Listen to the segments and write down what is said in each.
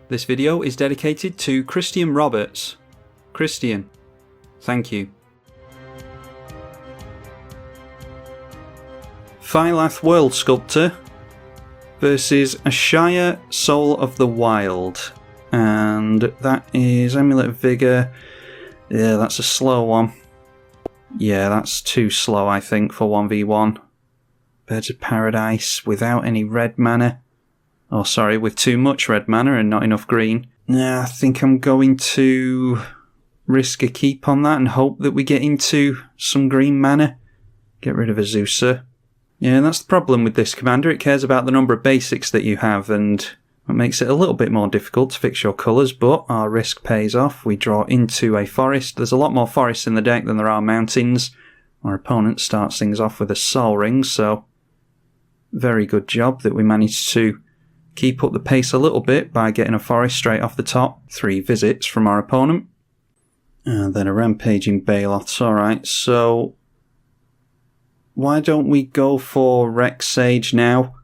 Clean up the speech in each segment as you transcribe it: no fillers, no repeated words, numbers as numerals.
This video is dedicated to Christian Roberts. Christian, thank you. Phylath World Sculptor versus Ashaya, Soul of the Wild. And that is Amulet of Vigour. Yeah, that's a slow one. Yeah, that's too slow, I think, for 1v1. Birds of Paradise without any red mana. Oh, sorry, with too much red mana and not enough green. Nah, I think I'm going to risk a keep on that and hope that we get into some green mana. Get rid of Azusa. Yeah, that's the problem with this commander. It cares about the number of basics that you have, and it makes it a little bit more difficult to fix your colours, but our risk pays off. We draw into a forest. There's a lot more forests in the deck than there are mountains. Our opponent starts things off with a Sol Ring, so very good job that we managed to keep up the pace a little bit by getting a forest straight off the top. 3 visits from our opponent. And then a Rampaging Baloths. Alright, so why don't we go for Rex Sage now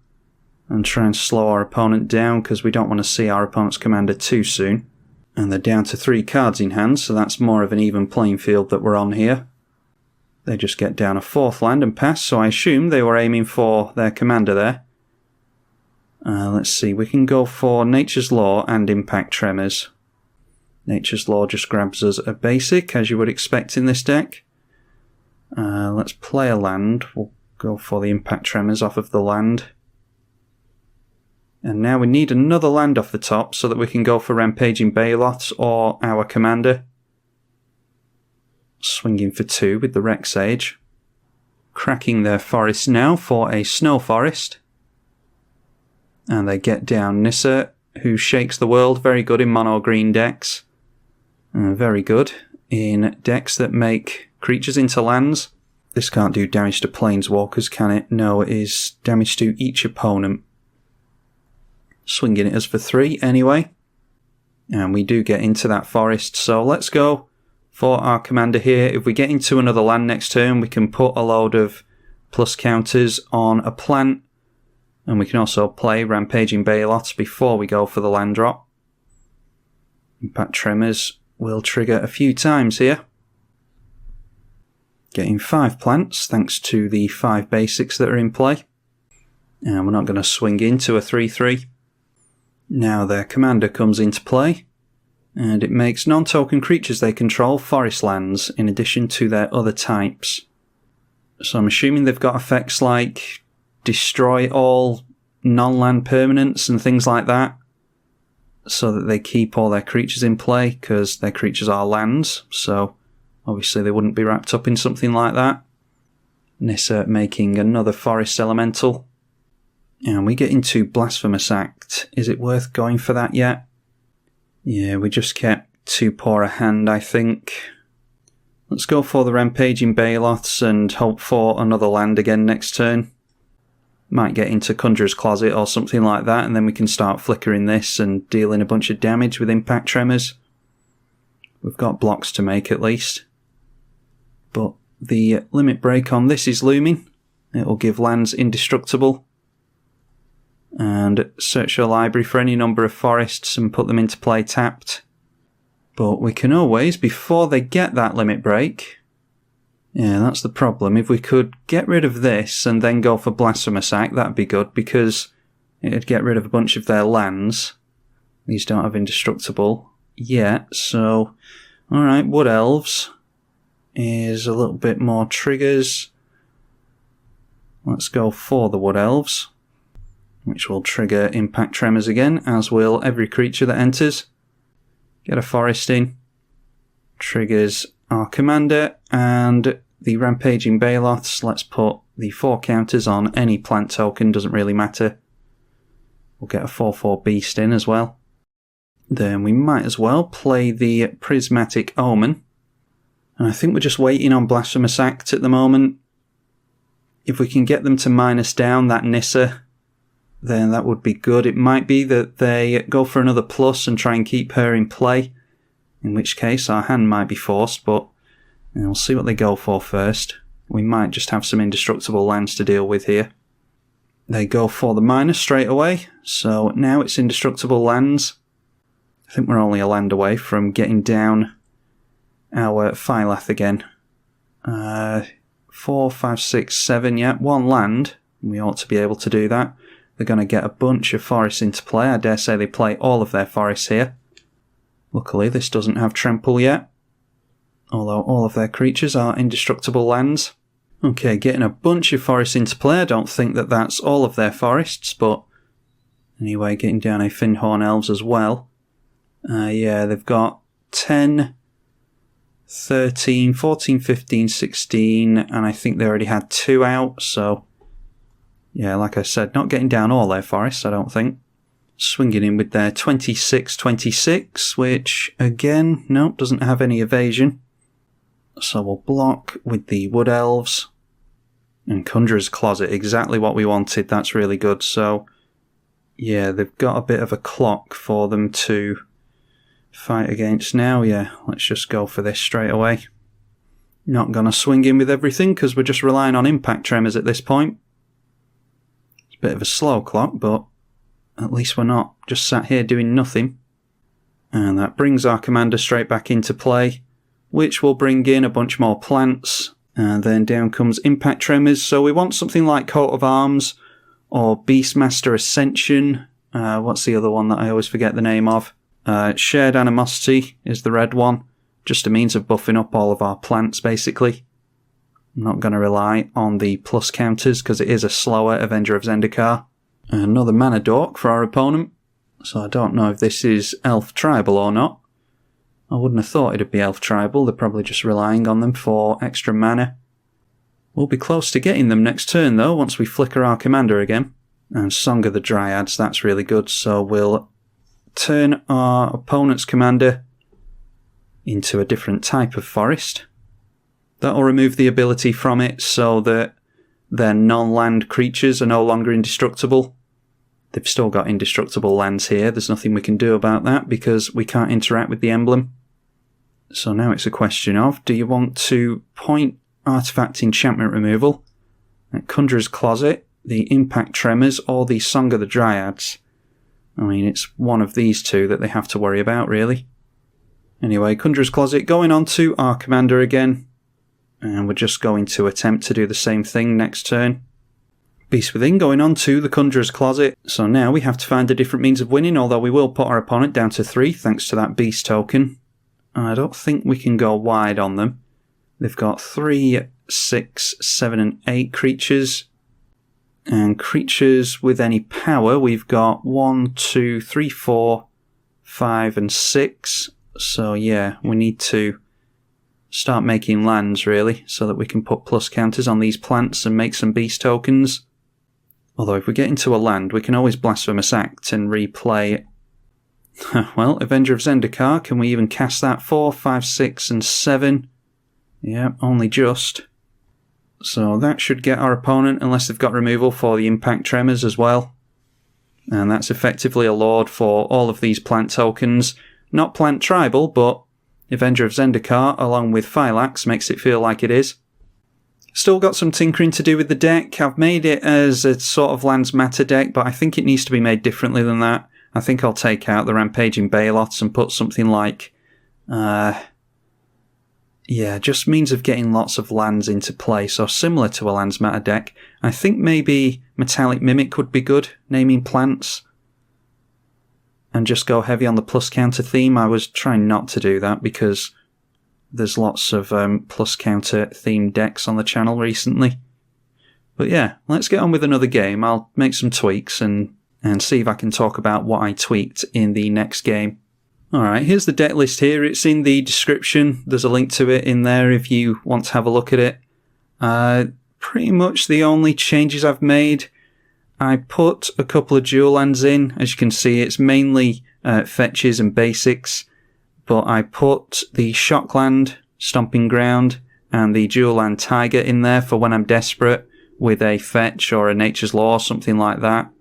and try and slow our opponent down, because we don't want to see our opponent's commander too soon. And they're down to 3 cards in hand, so that's more of an even playing field that we're on here. They just get down a 4th land and pass, so I assume they were aiming for their commander there. Let's see, we can go for Nature's Law and Impact Tremors. Nature's Law just grabs us a basic, as you would expect in this deck. Let's play a land. We'll go for the Impact Tremors off of the land. And now we need another land off the top so that we can go for Rampaging Baloths or our commander. Swinging for 2 with the Rex Sage. Cracking their forest now for a Snow Forest. And they get down Nissa, who shakes the world. Very good in mono green decks. Very good in decks that make creatures into lands. This can't do damage to planeswalkers, can it? No, it is damage to each opponent. Swinging at us for 3 anyway. And we do get into that forest, so let's go for our commander here. If we get into another land next turn, we can put a load of plus counters on a plant. And we can also play Rampaging Baloths before we go for the land drop. Impact Tremors will trigger a few times here. Getting 5 plants thanks to the 5 basics that are in play. And we're not going to swing into a 3-3. Now their commander comes into play. And it makes non-token creatures they control forest lands in addition to their other types. So I'm assuming they've got effects like destroy all non-land permanents and things like that, so that they keep all their creatures in play, because their creatures are lands, so obviously they wouldn't be wrapped up in something like that. Nissa making another forest elemental. And we get into Blasphemous Act. Is it worth going for that yet? Yeah, we just kept too poor a hand, I think. Let's go for the Rampaging Baloths and hope for another land again next turn. Might get into Conjurer's Closet or something like that, and then we can start flickering this and dealing a bunch of damage with Impact Tremors. We've got blocks to make at least. But the limit break on this is looming. It'll give lands indestructible. And search your library for any number of forests and put them into play tapped. But we can always, before they get that limit break... Yeah, that's the problem. If we could get rid of this and then go for Blasphemous Act, that'd be good, because it'd get rid of a bunch of their lands. These don't have indestructible yet, so... Alright, Wood Elves is a little bit more triggers. Let's go for the Wood Elves, which will trigger Impact Tremors again, as will every creature that enters. Get a forest in. Triggers our commander, and the Rampaging Baloths. Let's put the 4 counters on any plant token, doesn't really matter. We'll get a 4/4 beast in as well. Then we might as well play the Prismatic Omen. And I think we're just waiting on Blasphemous Act at the moment. if we can get them to minus down that Nissa, then that would be good. It might be that they go for another plus and try and keep her in play, in which case our hand might be forced, but we'll see what they go for first. We might just have some indestructible lands to deal with here. They go for the minus straight away, so now it's indestructible lands. I think we're only a land away from getting down our Phylath again. 4, 5, 6, 7, yeah, one land. We ought to be able to do that. They're going to get a bunch of forests into play. I dare say they play all of their forests here. Luckily, this doesn't have trample yet, although all of their creatures are indestructible lands. Okay, getting a bunch of forests into play. I don't think that that's all of their forests, but anyway, getting down a Fyndhorn Elves as well. Yeah, they've got 10, 13, 14, 15, 16, and I think they already had 2 out, so yeah, like I said, not getting down all their forests, I don't think. Swinging in with their 26-26, which, again, nope, doesn't have any evasion. So we'll block with the Wood Elves. And Conjurer's Closet, exactly what we wanted, that's really good. So, yeah, they've got a bit of a clock for them to fight against now. Yeah, let's just go for this straight away. Not going to swing in with everything, because we're just relying on Impact Tremors at this point. It's a bit of a slow clock, but at least we're not just sat here doing nothing. And that brings our Commander straight back into play, which will bring in a bunch more plants. And then down comes Impact Tremors. So we want something like Coat of Arms or Beastmaster Ascension. What's the other one that I always forget the name of? Shared Animosity is the red one. Just a means of buffing up all of our plants, basically. I'm not going to rely on the plus counters because it is a slower Avenger of Zendikar. Another mana dork for our opponent. So I don't know if this is Elf Tribal or not. I wouldn't have thought it'd be Elf Tribal. They're probably just relying on them for extra mana. We'll be close to getting them next turn though, once we flicker our Commander again. And Song of the Dryads, that's really good. So we'll turn our opponent's Commander into a different type of forest. That'll remove the ability from it so that their non-land creatures are no longer indestructible. They've still got indestructible lands here. There's nothing we can do about that because we can't interact with the emblem. So now it's a question of, do you want to point Artifact Enchantment Removal at Conjurer's Closet, the Impact Tremors, or the Song of the Dryads? I mean, it's one of these two that they have to worry about, really. Anyway, Conjurer's Closet going on to our Commander again. And we're just going to attempt to do the same thing next turn. Beast Within going on to the Conjurer's Closet. So now we have to find a different means of winning, although we will put our opponent down to 3 thanks to that Beast token. I don't think we can go wide on them. They've got 3, 6, 7 and 8 creatures. And creatures with any power, we've got 1, 2, 3, 4, 5 and 6. So yeah, we need to start making lands really, so that we can put plus counters on these plants and make some beast tokens. Although if we get into a land, we can always Blasphemous Act and replay. Well, Avenger of Zendikar, can we even cast that? 4, 5, 6 and 7. Yeah, only just. So that should get our opponent, unless they've got removal for the Impact Tremors as well. And that's effectively a Lord for all of these plant tokens. Not Plant Tribal, but Avenger of Zendikar, along with Phylax, makes it feel like it is. Still got some tinkering to do with the deck. I've made it as a sort of lands matter deck, but I think it needs to be made differently than that. I think I'll take out the Rampaging Baloths and put something like... yeah, just means of getting lots of lands into play, so similar to a lands matter deck. I think maybe Metallic Mimic would be good, naming plants. And just go heavy on the plus counter theme. I was trying not to do that because there's lots of plus counter themed decks on the channel recently. But yeah, let's get on with another game. I'll make some tweaks and see if I can talk about what I tweaked in the next game. Alright, here's the deck list here. It's in the description. There's a link to it in there if you want to have a look at it. Pretty much the only changes I've made. I put a couple of dual lands in. As you can see, it's mainly fetches and basics. But I put the Shockland, Stomping Ground, and the dual land Tiger in there for when I'm desperate, with a fetch or a Nature's Law or something like that,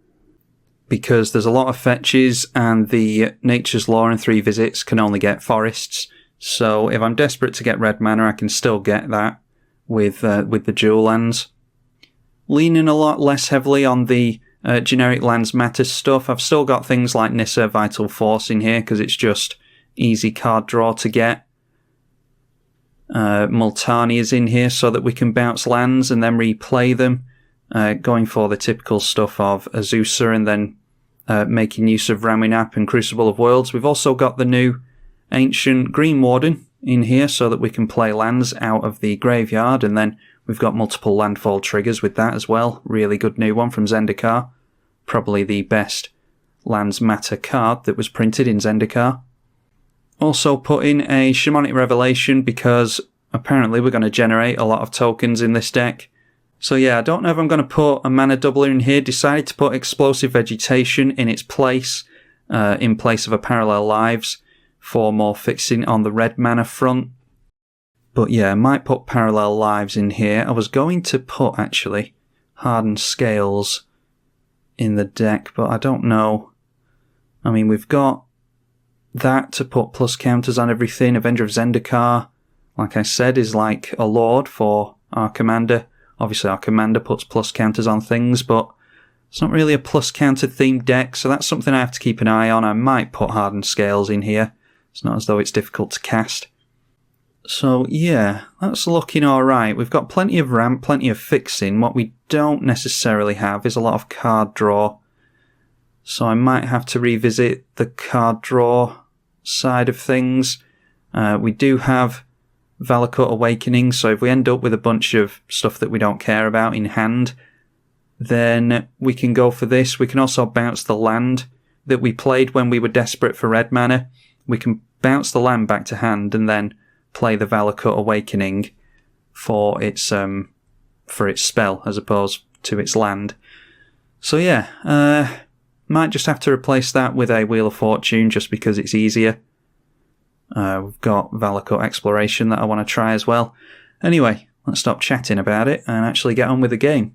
because there's a lot of fetches and the Nature's Law and 3 visits can only get forests. So if I'm desperate to get red mana, I can still get that with the dual lands. Leaning a lot less heavily on the generic lands matter stuff. I've still got things like Nissa Vital Force in here because it's just easy card draw to get. Multani is in here so that we can bounce lands and then replay them, going for the typical stuff of Azusa and then making use of Ramunap and Crucible of Worlds. We've also got the new Ancient Green Warden in here so that we can play lands out of the graveyard, and then we've got multiple landfall triggers with that as well. Really good new one from Zendikar. Probably the best lands matter card that was printed in Zendikar. Also put in a Shamanic Revelation because apparently we're going to generate a lot of tokens in this deck. So yeah, I don't know if I'm going to put a mana doubler in here. Decided to put Explosive Vegetation in its place, in place of a Parallel Lives, for more fixing on the red mana front. But yeah, I might put Parallel Lives in here. I was going to put, actually, Hardened Scales in the deck, but I don't know. I mean, we've got that to put plus counters on everything. Avenger of Zendikar, like I said, is like a lord for our commander. Obviously, our commander puts plus counters on things, but it's not really a plus counter themed deck, so that's something I have to keep an eye on. I might put Hardened Scales in here. It's not as though it's difficult to cast. So yeah, that's looking alright. We've got plenty of ramp, plenty of fixing. What we don't necessarily have is a lot of card draw. So I might have to revisit the card draw side of things. We do have Valakut Awakening, so if we end up with a bunch of stuff that we don't care about in hand, then we can go for this. We can also bounce the land that we played when we were desperate for red mana. We can bounce the land back to hand and then play the Valakut Awakening for its spell as opposed to its land. So yeah, might just have to replace that with a Wheel of Fortune just because it's easier. We've got Valakut Exploration that I want to try as well. Anyway, let's stop chatting about it and actually get on with the game.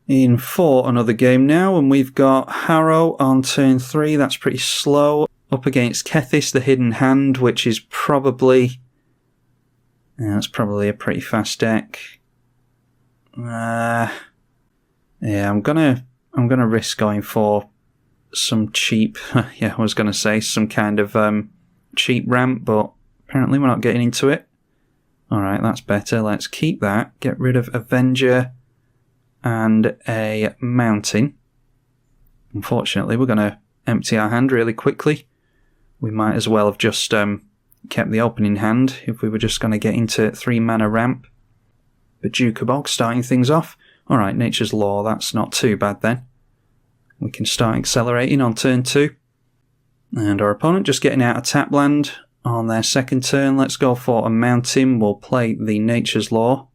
In for another game now, and we've got Harrow on turn 3. That's pretty slow. Up against Kethis, the Hidden Hand, which is probably... that's probably a pretty fast deck. Yeah, I'm gonna risk going for some cheap... yeah, I was gonna say some kind of cheap ramp, but apparently we're not getting into it. Alright, that's better. Let's keep that. Get rid of Avenger and a Mountain. Unfortunately, we're going to empty our hand really quickly. We might as well have just kept the opening hand if we were just going to get into 3 mana ramp. But Jukabog starting things off. Alright, Nature's Law, that's not too bad then. We can start accelerating on turn 2. And our opponent just getting out a tap land on their second turn. Let's go for a Mountain. We'll play the Nature's Law.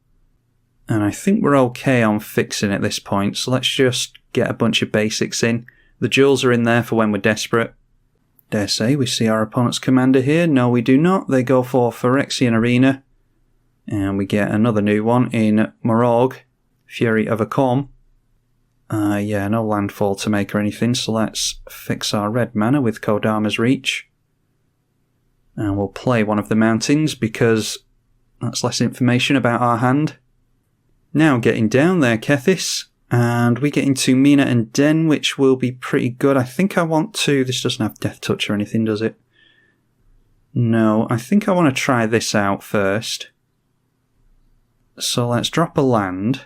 And I think we're okay on fixing at this point, so let's just get a bunch of basics in. The jewels are in there for when we're desperate. Dare say we see our opponent's commander here. No, we do not. They go for Phyrexian Arena. And we get another new one in Morog, Fury of Akorn. Yeah, no landfall to make or anything, so let's fix our red mana with Kodama's Reach. And we'll play one of the mountains because that's less information about our hand. Now getting down there, Kethis, and we get into Mina and Den, which will be pretty good. I think I want to... This doesn't have Death Touch or anything, does it? No, I think I want to try this out first. So let's drop a land,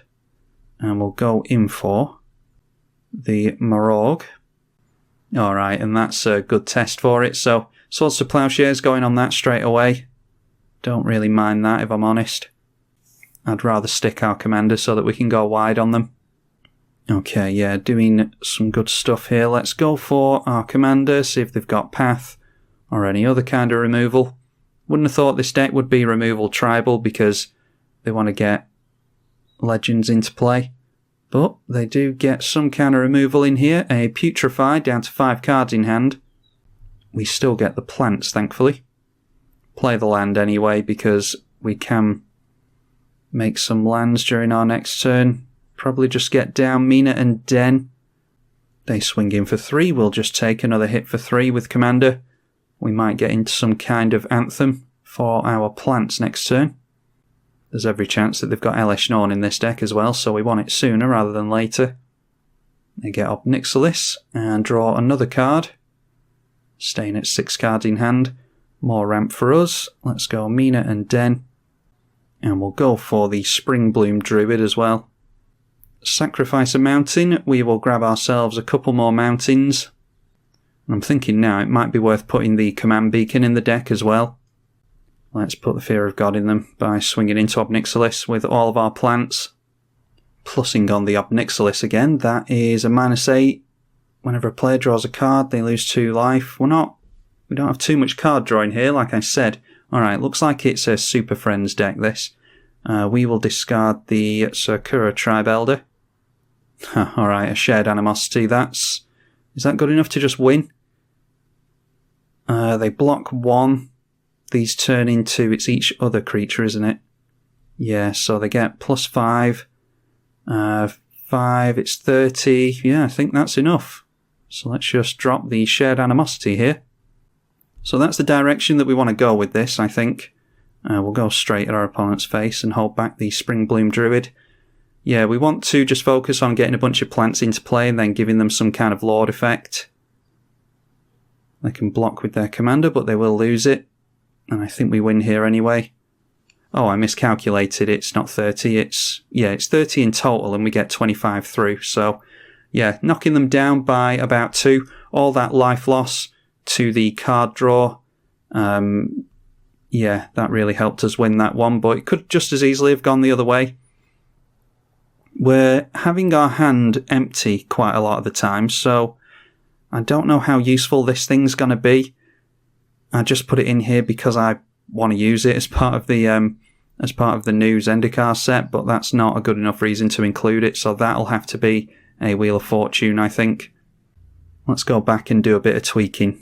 and we'll go in for the Morog. Alright, and that's a good test for it, so Swords to Plowshares going on that straight away. Don't really mind that, if I'm honest. I'd rather stick our commander so that we can go wide on them. Okay, yeah, doing some good stuff here. Let's go for our commander, see if they've got Path or any other kind of removal. Wouldn't have thought this deck would be removal tribal because they want to get legends into play. But they do get some kind of removal in here. A Putrefy down to 5 cards in hand. We still get the plants, thankfully. Play the land anyway because we can make some lands during our next turn. Probably just get down Mina and Den. They swing in for 3. We'll just take another hit for 3 with Commander. We might get into some kind of anthem for our plants next turn. There's every chance that they've got Elesh Norn in this deck as well, so we want it sooner rather than later. They get up Nixilis and draw another card. Staying at 6 cards in hand. More ramp for us. Let's go Mina and Den. And we'll go for the Springbloom Druid as well. Sacrifice a mountain. We will grab ourselves a couple more mountains. I'm thinking now it might be worth putting the Command Beacon in the deck as well. Let's put the Fear of God in them by swinging into Obnixilis with all of our plants. Plussing on the Obnixilis again. That is a -8. Whenever a player draws a card, they lose 2 life. We don't have too much card drawing here, like I said. Alright, looks like it's a Super Friends deck, this. We will discard the Sakura Tribe Elder. Alright, a Shared Animosity. Is that good enough to just win? They block 1. These turn into, it's each other creature, isn't it? Yeah, so they get +5. 5, it's 30. Yeah, I think that's enough. So let's just drop the Shared Animosity here. So that's the direction that we want to go with this, I think. We'll go straight at our opponent's face and hold back the Springbloom Druid. Yeah, we want to just focus on getting a bunch of plants into play and then giving them some kind of Lord effect. They can block with their commander, but they will lose it. And I think we win here anyway. Oh, I miscalculated. It's not 30. It's 30 in total, and we get 25 through. So, yeah, knocking them down by about 2. All that life loss to the card draw. Yeah, that really helped us win that one, but it could just as easily have gone the other way. We're having our hand empty quite a lot of the time, so I don't know how useful this thing's going to be. I just put it in here because I want to use it as part of the new Zendikar set, but that's not a good enough reason to include it, so that'll have to be a Wheel of Fortune, I think. Let's go back and do a bit of tweaking.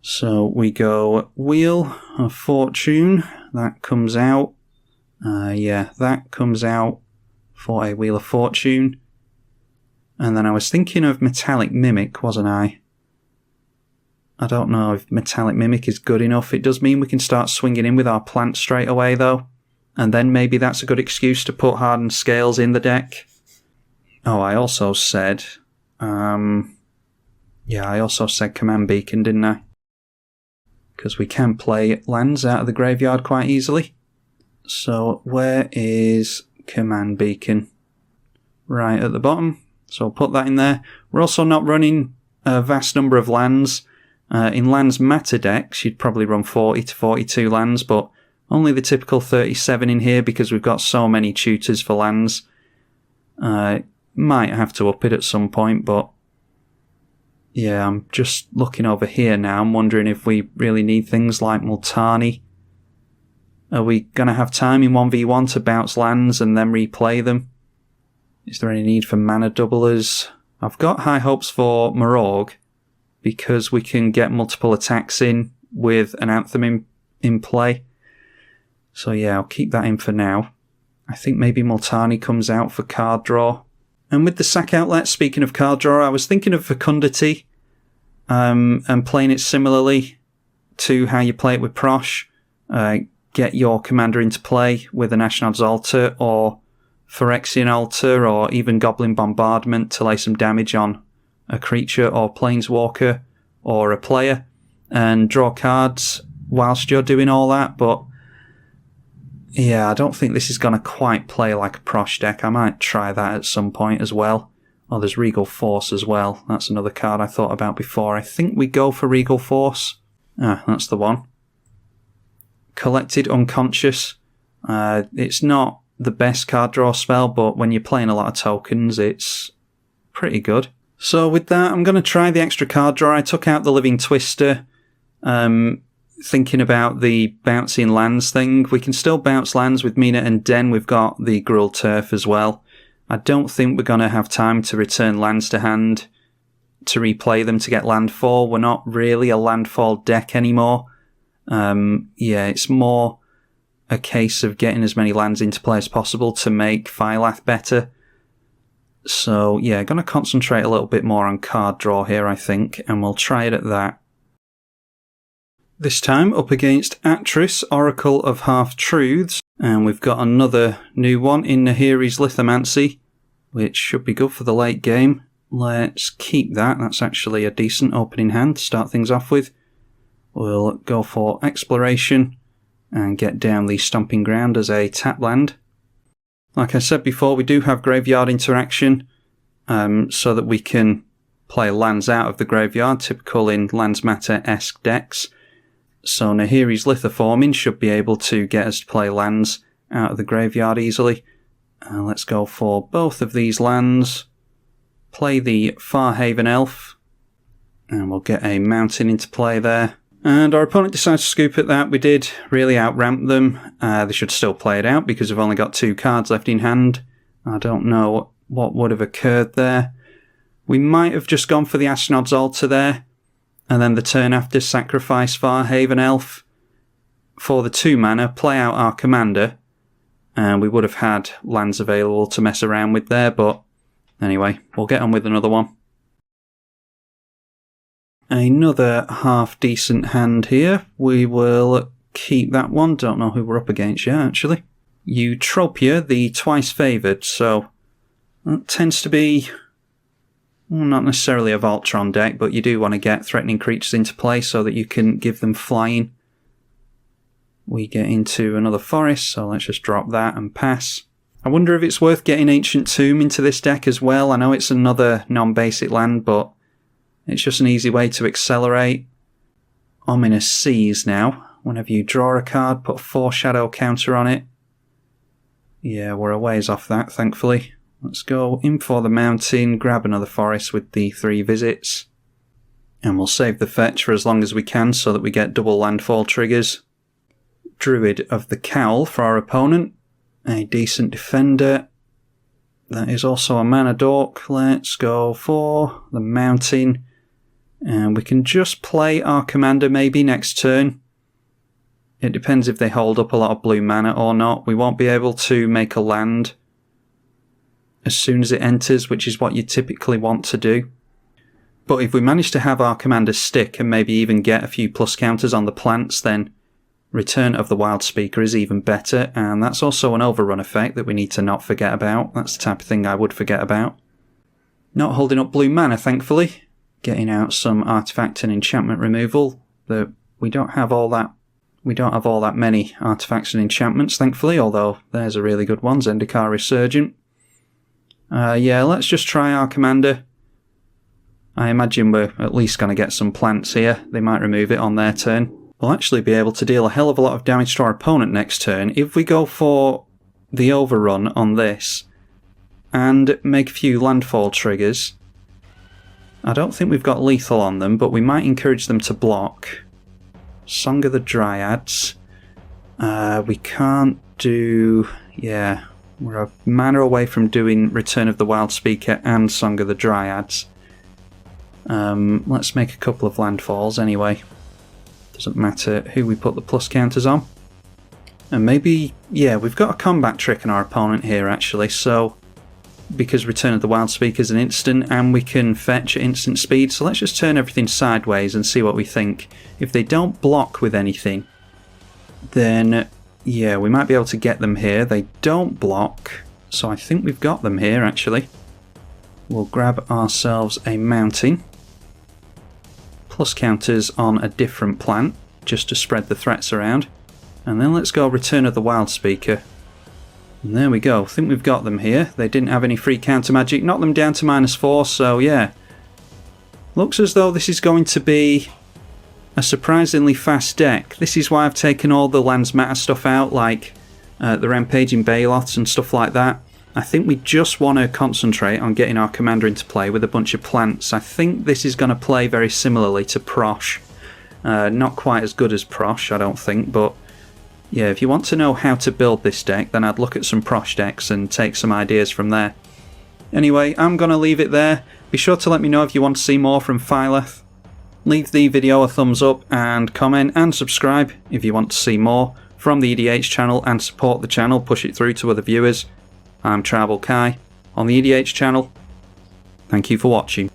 So we go Wheel of Fortune. That comes out. That comes out for a Wheel of Fortune. And then I was thinking of Metallic Mimic, wasn't I? I don't know if Metallic Mimic is good enough. It does mean we can start swinging in with our plants straight away, though. And then maybe that's a good excuse to put Hardened Scales in the deck. Oh, I also said... I also said Command Beacon, didn't I? Because we can play lands out of the graveyard quite easily. So where is Command Beacon? Right at the bottom. So I'll put that in there. We're also not running a vast number of lands. In Lands Matter decks, you'd probably run 40 to 42 lands, but only the typical 37 in here because we've got so many tutors for lands. Might have to up it at some point, but yeah, I'm just looking over here now. I'm wondering if we really need things like Multani. Are we going to have time in 1v1 to bounce lands and then replay them? Is there any need for mana doublers? I've got high hopes for Morog because we can get multiple attacks in with an Anthem in play. So yeah, I'll keep that in for now. I think maybe Multani comes out for card draw. And with the sack outlet, speaking of card draw, I was thinking of Fecundity and playing it similarly to how you play it with Prosh. Get your commander into play with an Ashnod's Altar or Phyrexian Altar or even Goblin Bombardment to lay some damage on a creature or planeswalker or a player and draw cards whilst you're doing all that. But yeah, I don't think this is going to quite play like a Prosh deck. I might try that at some point as well. Oh, there's Regal Force as well. That's another card I thought about before. I think we go for Regal Force. Ah, that's the one. Collected Unconscious. It's not the best card draw spell, but when you're playing a lot of tokens, it's pretty good. So with that, I'm going to try the extra card draw. I took out the Living Twister, thinking about the bouncing lands thing. We can still bounce lands with Mina and Den. We've got the Gruul Turf as well. I don't think we're going to have time to return lands to hand to replay them to get landfall. We're not really a landfall deck anymore. It's more a case of getting as many lands into play as possible to make Phylath better. So yeah, going to concentrate a little bit more on card draw here, I think, and we'll try it at that. This time up against Atris, Oracle of Half-Truths, and we've got another new one in Nahiri's Lithomancy, which should be good for the late game. Let's keep that. That's actually a decent opening hand to start things off with. We'll go for Exploration and get down the Stomping Ground as a tap land. Like I said before, we do have graveyard interaction, so that we can play lands out of the graveyard, typical in Lands Matter-esque decks. So Nahiri's Lithoforming should be able to get us to play lands out of the graveyard easily. Let's go for both of these lands. Play the Farhaven Elf, and we'll get a mountain into play there. And our opponent decides to scoop at that. We did really outramp them. They should still play it out because we've only got 2 cards left in hand. I don't know what would have occurred there. We might have just gone for the Ashnod's Altar there, and then the turn after sacrifice Farhaven Elf for the 2 mana, play out our commander, and we would have had lands available to mess around with there, but anyway, we'll get on with another one. Another half-decent hand here. We will keep that one. Don't know who we're up against yet, actually. Eutropia, the twice favoured, so that tends to be not necessarily a Voltron deck, but you do want to get threatening creatures into play so that you can give them flying. We get into another forest, so let's just drop that and pass. I wonder if it's worth getting Ancient Tomb into this deck as well. I know it's another non-basic land, but it's just an easy way to accelerate. Ominous Seas now. Whenever you draw a card, put a foreshadow counter on it. Yeah, we're a ways off that, thankfully. Let's go in for the mountain, grab another forest with the 3 visits. And we'll save the fetch for as long as we can so that we get double landfall triggers. Druid of the Cowl for our opponent. A decent defender. That is also a mana dork. Let's go for the mountain. And we can just play our commander maybe next turn. It depends if they hold up a lot of blue mana or not. We won't be able to make a land as soon as it enters, which is what you typically want to do. But if we manage to have our commander stick and maybe even get a few plus counters on the plants, then Return of the Wild Speaker is even better, and that's also an overrun effect that we need to not forget about. That's the type of thing I would forget about. Not holding up blue mana, thankfully. Getting out some artifact and enchantment removal. That we don't have all that many artifacts and enchantments, thankfully, although there's a really good one, Zendikar Resurgent. Yeah, let's just try our commander. I imagine we're at least going to get some plants here. They might remove it on their turn. We'll actually be able to deal a hell of a lot of damage to our opponent next turn if we go for the overrun on this and make a few landfall triggers. I don't think we've got lethal on them, but we might encourage them to block. Song of the Dryads. We can't do... yeah, we're a mana away from doing Return of the Wild Speaker and Song of the Dryads. Let's make a couple of landfalls anyway. Doesn't matter who we put the plus counters on. And maybe, yeah, we've got a combat trick in our opponent here actually, so because Return of the Wild Speaker is an instant and we can fetch at instant speed, so let's just turn everything sideways and see what we think. If they don't block with anything, then yeah, we might be able to get them here. They don't block, so I think we've got them here actually. We'll grab ourselves a mountain. Plus counters on a different plant, just to spread the threats around. And then let's go Return of the Wild Speaker. And there we go, I think we've got them here. They didn't have any free counter magic, knocked them down to -4, so yeah. Looks as though this is going to be a surprisingly fast deck. This is why I've taken all the Lands Matter stuff out, like the Rampaging Baloths and stuff like that. I think we just want to concentrate on getting our commander into play with a bunch of plants. I think this is going to play very similarly to Prosh. Not quite as good as Prosh, I don't think, but yeah, if you want to know how to build this deck, then I'd look at some Prosh decks and take some ideas from there. Anyway, I'm going to leave it there. Be sure to let me know if you want to see more from Phylath. Leave the video a thumbs up and comment and subscribe if you want to see more from the EDH channel and support the channel, push it through to other viewers. I'm tribalkai on the EDH channel. Thank you for watching.